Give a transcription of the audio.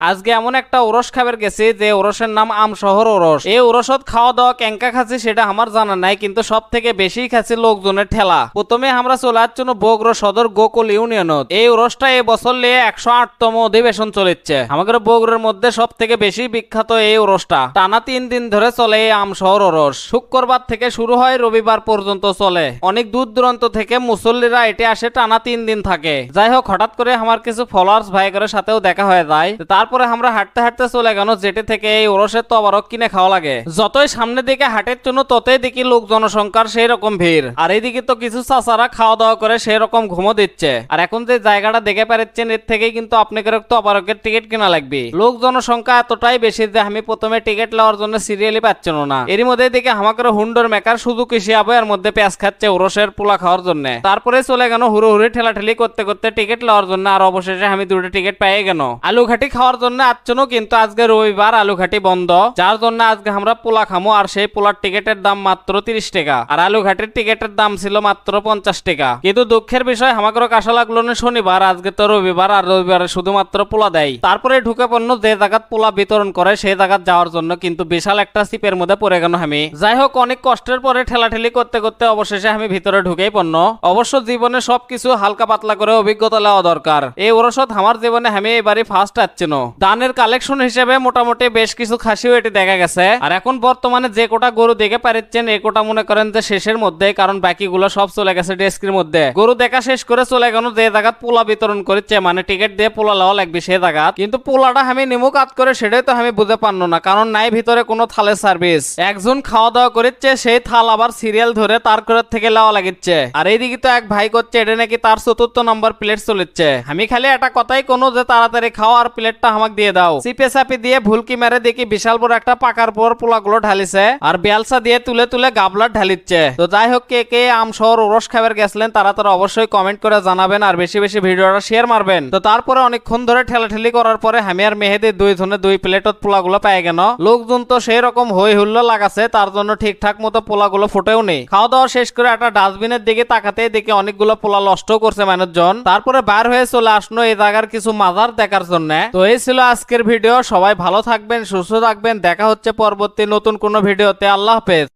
আজকে এমন একটা ওরস খাবার গেছি যে ওরসের নাম আমশহর ওরস। এই ওরসত খাওয়া দাওয়া কেঙ্কা খাচ্ছি সেটা আমার জানা নাই, কিন্তু সব থেকে বেশি খাচ্ছি লোকজনের ঠেলা। প্রথমে আমরা চলে আসছি বগুড়া সদর গোকুল ইউনিয়নত। এই ওরসটা এই বছর লিয়ে 108তম অধিবেশন চলেছে। আমাদের বগুড়ার মধ্যে সব থেকে বেশি বিখ্যাত এই ওরসটা টানা 3 দিন ধরে চলে। এই আমশহর ওরস শুক্রবার থেকে শুরু হয়, রবিবার পর্যন্ত চলে। অনেক দূর দূরান্ত থেকে মুসল্লিরা এটি আসে, টানা 3 দিন থাকে। যাই হোক, হঠাৎ করে আমার কিছু ফলোয়ার্স ভাইগরের সাথেও দেখা হয়ে যায়। তারপরে আমরা হাঁটতে হাঁটতে চলে গেল যেটি থেকে এই ওরসের তবারক কিনে খাওয়া লাগে। যতই সামনের দিকে হাটের জন্য ততই দেখি লোক জনসংখ্যার সেই রকম ভিড়। আর এইদিকে তো কিছু চাচারা খাওয়া দাওয়া করে সেই রকম ঘুমো দিচ্ছে। আর এখন যে জায়গাটা দেখে পাচ্ছেন, এর থেকেই কিন্তু আপনাকে তবারকের টিকিট কেনা লাগবে। লোক জনসংখ্যা এতটাই বেশি যে আমি প্রথমে টিকিট নেওয়ার জন্য সিরিয়ালি পাচ্ছিল না। এর মধ্যে দেখে আমাকে হুন্ডর মেকার শুধু কৃষি আবো এর মধ্যে পেঁয়াজ খাচ্ছে ওরসের পোলা খাওয়ার জন্য। তারপরে চলে গেল হুড়োহুড়ি ঠেলাঠেলি করতে করতে টিকিট নেওয়ার জন্য। আর অবশেষে আমি 2টা টিকিট পেয়ে গেল। আলু ঘাটি খাওয়ার জন্য আসছিল, কিন্তু আজকে রবিবার আলু ঘাটি বন্ধ, যার জন্য আজকে আমরা পোলা খামো। আর সেই পোলার টিকিটের দাম মাত্র 30 টাকা, আর আলু ঘাটির টিকিটের দাম ছিল মাত্র 50 টাকা। কিন্তু দুঃখের বিষয় আমাকে কাশা লাগলো না শনিবার, আজকে তো রবিবার, আর রবিবারে শুধুমাত্র পোলা দেয়। তারপরে ঢুকে পড়লো যে জায়গাত পোলা বিতরণ করে সেই জায়গাত যাওয়ার জন্য, কিন্তু বিশাল একটা সিপের মধ্যে পড়ে গেল আমি। যাই হোক, অনেক কষ্টের পরে ঠেলাঠেলি করতে করতে অবশেষে আমি ভিতরে ঢুকেই পড়ল। অবশ্য জীবনে সবকিছু হালকা পাতলা করে অভিজ্ঞতা নেওয়া দরকার। এই ওরসত আমার জীবনে আমি এবারই ফার্স্ট আসছিল। দানের কালেকশন হিসেবে মোটামুটি বেশ কিছু খাসিও এটি দেখা গেছে। আর এখন বর্তমানে যে কোটা গরু দেখে পাচ্ছেন, এই কোটা মনে করেন যে শেষের মধ্যে, কারণ বাকিগুলো সব চলে গেছে ডেস্কের মধ্যে। গরু দেখা শেষ করে চলে গেল যে জায়গা পোলা বিতরণ করছে, মানে টিকিট দিয়ে পোলা লওয়া লাগবে সে জায়গা। কিন্তু পোলাটা আমি নিমু কাজ করে সেটাই তো আমি বুঝে পারলো না, কারণ নাই ভিতরে কোনো থালের সার্ভিস। একজন খাওয়া দাওয়া করছে, সেই থাল আবার সিরিয়াল ধরে তার করে থেকে লওয়া লাগিচ্ছে। আর এইদিকে তো এক ভাই করছে এটা নাকি তার 4র্থ নম্বর প্লেট চলেছে। আমি খালি একটা কথাই কোনো যে তাড়াতাড়ি খাও আর প্লেটটা আমাকে দিয়ে দাও। চিপে চাপি দিয়ে ভুলকি মেরে দেখি বিশাল বড় একটা পাকার পর পোলাগুলো ঢালিছে, আর বেলসা দিয়ে তুলে তুলে গাবলার ঢালিচ্ছে। তো যাই হোক, কে কে আমশহর ওরস খাবার গেছিলেন তারা অবশ্যই কমেন্ট করে জানাবেন, আর বেশি বেশি ভিডিওটা শেয়ার মারবেন। তো তারপরে অনেকক্ষণ ধরে ঠেলাঠেলি করার পরে আমি আর মেহেদি 2 জনে 2 প্লেটত পোলাগুলো পেয়ে গেল। লোকজন তো সেই রকম হই হুল্লো লাগাছে, তার জন্য ঠিকঠাক মতো পোলাগুলো ফুটেও নেই। খাওয়া দাওয়া শেষ করে একটা ডাস্টবিনের দিকে তাকাতে দেখি অনেকগুলো পোলা নষ্ট করছে মানুষজন। তারপরে বার হয়ে চলে আসলো এই জায়গার কিছু মাজার দেখার জন্য। তো এই ছিল আজকের ভিডিও। সবাই ভালো থাকবেন, সুস্থ থাকবেন। দেখা হচ্ছে পরবর্তী নতুন কোনো ভিডিওতে। আল্লাহ হাফেজ।